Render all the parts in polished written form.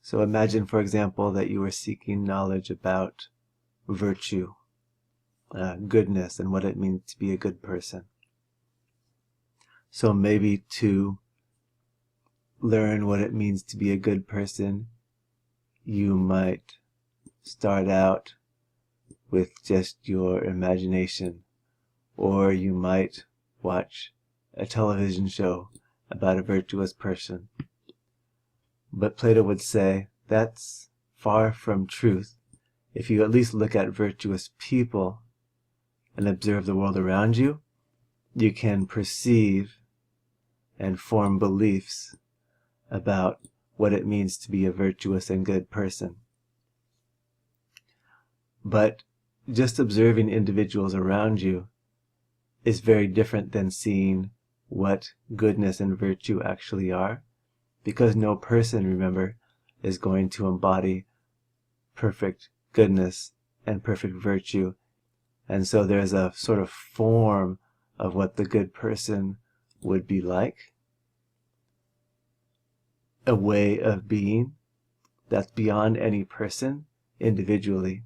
So imagine, for example, that you were seeking knowledge about virtue, goodness, and what it means to be a good person. So maybe to learn what it means to be a good person, you might start out with just your imagination, or you might watch a television show about a virtuous person. But Plato would say that's far from truth. If you at least look at virtuous people and observe the world around you, you can perceive and form beliefs about what it means to be a virtuous and good person. But just observing individuals around you is very different than seeing what goodness and virtue actually are, because no person, remember, is going to embody perfect goodness and perfect virtue. And so there's a sort of form of what the good person would be like, a way of being that's beyond any person individually.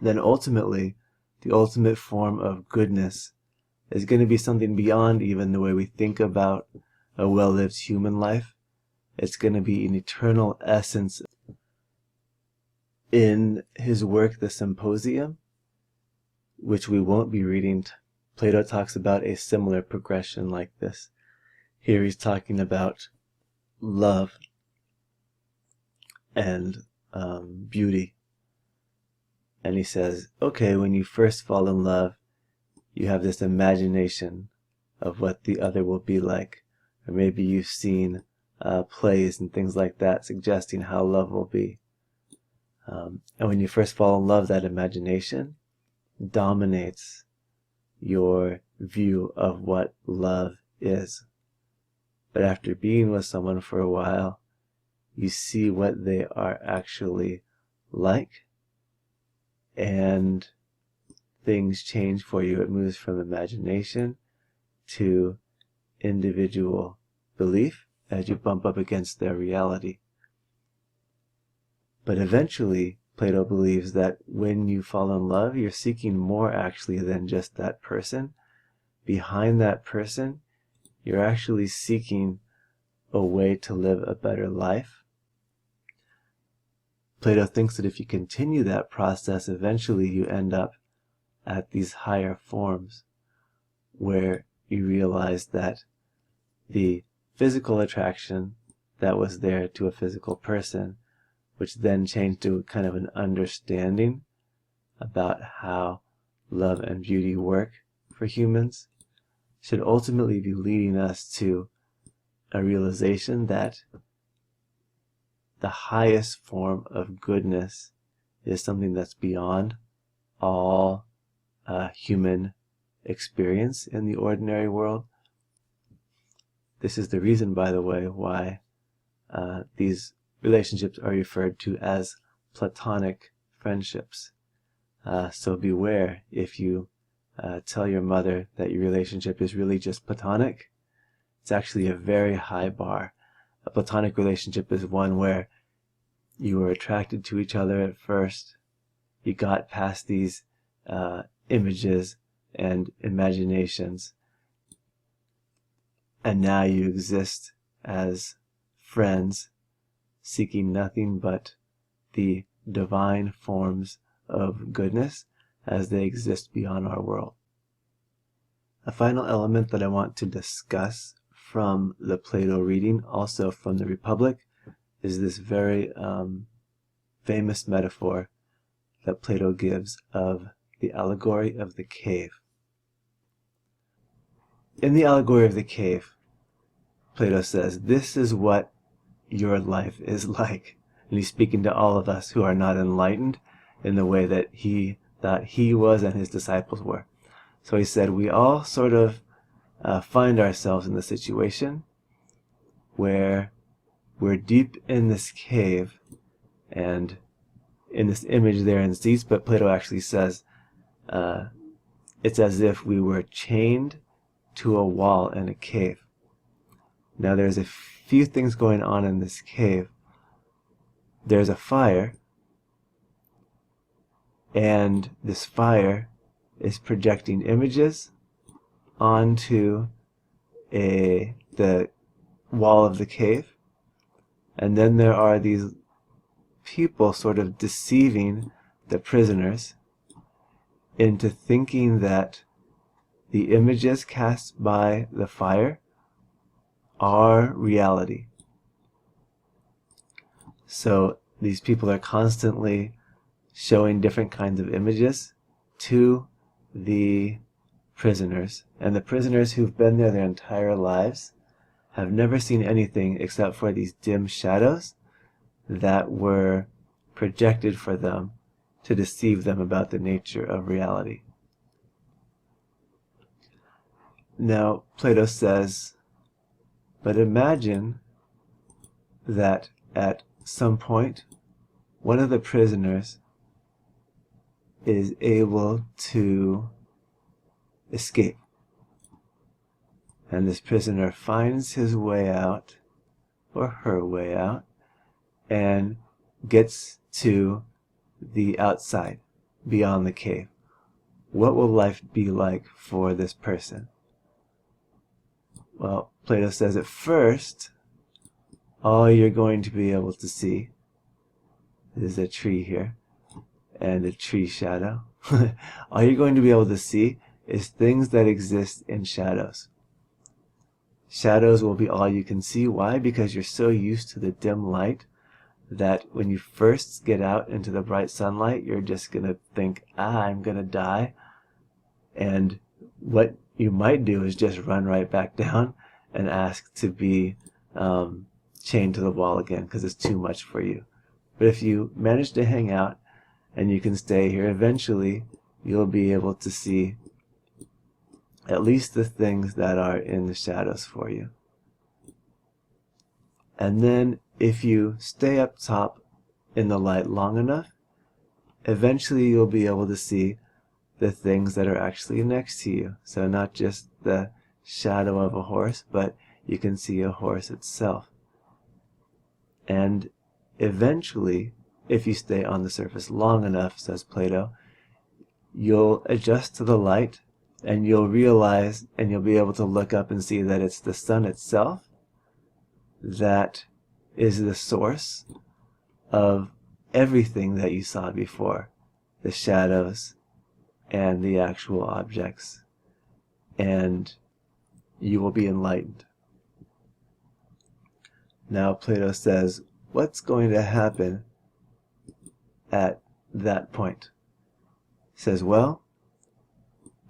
Then ultimately, the ultimate form of goodness is going to be something beyond even the way we think about a well-lived human life. It's going to be an eternal essence. In his work, The Symposium, which we won't be reading, Plato talks about a similar progression like this. Here he's talking about love and beauty. And he says, okay, when you first fall in love, you have this imagination of what the other will be like. Or maybe you've seen plays and things like that suggesting how love will be. And when you first fall in love, that imagination dominates your view of what love is. But after being with someone for a while, you see what they are actually like, and things change for you. It moves from imagination to individual belief as you bump up against their reality. But eventually, Plato believes that when you fall in love, you're seeking more actually than just that person. Behind that person, you're actually seeking a way to live a better life. Plato thinks that if you continue that process, eventually you end up at these higher forms where you realize that the physical attraction that was there to a physical person, which then changed to kind of an understanding about how love and beauty work for humans, should ultimately be leading us to a realization that the highest form of goodness is something that's beyond all human experience in the ordinary world. This is the reason, by the way, why these relationships are referred to as platonic friendships. So beware if you tell your mother that your relationship is really just platonic. It's actually a very high bar. A platonic relationship is one where you were attracted to each other at first, you got past these images and imaginations, and now you exist as friends, seeking nothing but the divine forms of goodness as they exist beyond our world. A final element that I want to discuss from the Plato reading, also from the Republic, is this very famous metaphor that Plato gives of the allegory of the cave. In the allegory of the cave, Plato says, this is what your life is like. And he's speaking to all of us who are not enlightened in the way that he thought he was and his disciples were. So he said, we all sort of find ourselves in the situation where we're deep in this cave, and in this image there in seats, but Plato actually says it's as if we were chained to a wall in a cave. Now there's a few things going on in this cave. there's a fire, and this fire is projecting images onto the wall of the cave, and then there are these people sort of deceiving the prisoners into thinking that the images cast by the fire are reality. So these people are constantly showing different kinds of images to the prisoners, and the prisoners who've been there their entire lives have never seen anything except for these dim shadows that were projected for them to deceive them about the nature of reality. Now, Plato says, but imagine that at some point, one of the prisoners is able to escape. And this prisoner finds his way out, or her way out, and gets to the outside, beyond the cave. What will life be like for this person? Well, Plato says at first, all you're going to be able to see is a tree here, and a tree shadow. All you're going to be able to see is things that exist in shadows. Shadows will be all you can see. Why? Because you're so used to the dim light that when you first get out into the bright sunlight, you're just going to think, I'm going to die. And what you might do is just run right back down and ask to be chained to the wall again because it's too much for you. But if you manage to hang out and you can stay here, eventually you'll be able to see at least the things that are in the shadows for you. And then if you stay up top in the light long enough, eventually you'll be able to see the things that are actually next to you. So not just the shadow of a horse, but you can see a horse itself. And eventually, if you stay on the surface long enough, says Plato, you'll adjust to the light and you'll realize and you'll be able to look up and see that it's the sun itself that is the source of everything that you saw before, the shadows and the actual objects, and you will be enlightened. Now Plato says, what's going to happen at that point? He says, well,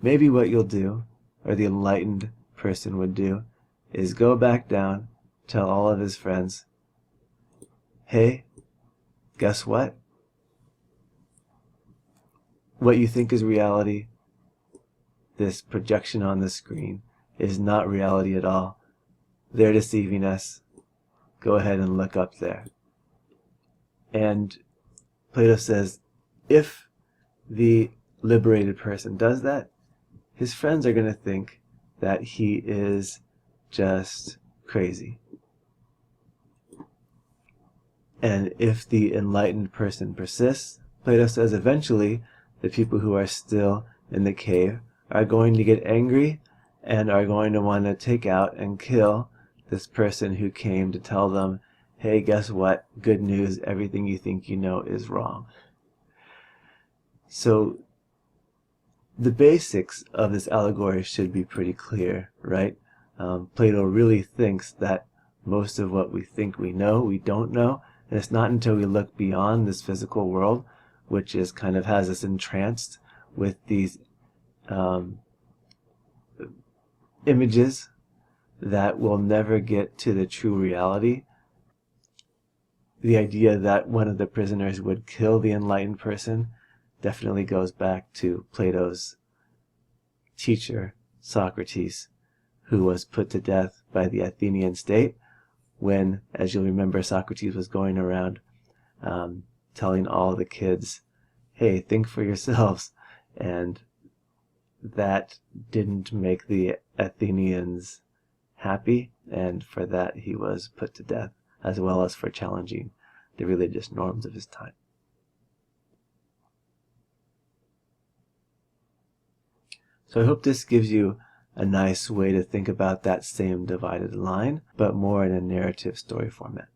maybe what you'll do, or the enlightened person would do, is go back down, tell all of his friends, hey, guess what? What you think is reality, this projection on the screen, is not reality at all. They're deceiving us. Go ahead and look up there. And Plato says, if the liberated person does that, his friends are going to think that he is just crazy. And if the enlightened person persists, Plato says eventually the people who are still in the cave are going to get angry and are going to want to take out and kill this person who came to tell them, hey, guess what? Good news, everything you think you know is wrong. So the basics of this allegory should be pretty clear, right? Plato really thinks that most of what we think we know, we don't know. And it's not until we look beyond this physical world, which is kind of has us entranced with these images, that we'll never get to the true reality. The idea that one of the prisoners would kill the enlightened person definitely goes back to Plato's teacher, Socrates, who was put to death by the Athenian state when, as you'll remember, Socrates was going around telling all the kids, hey, think for yourselves. And that didn't make the Athenians happy, and for that he was put to death, as well as for challenging the religious norms of his time. So I hope this gives you a nice way to think about that same divided line, but more in a narrative story format.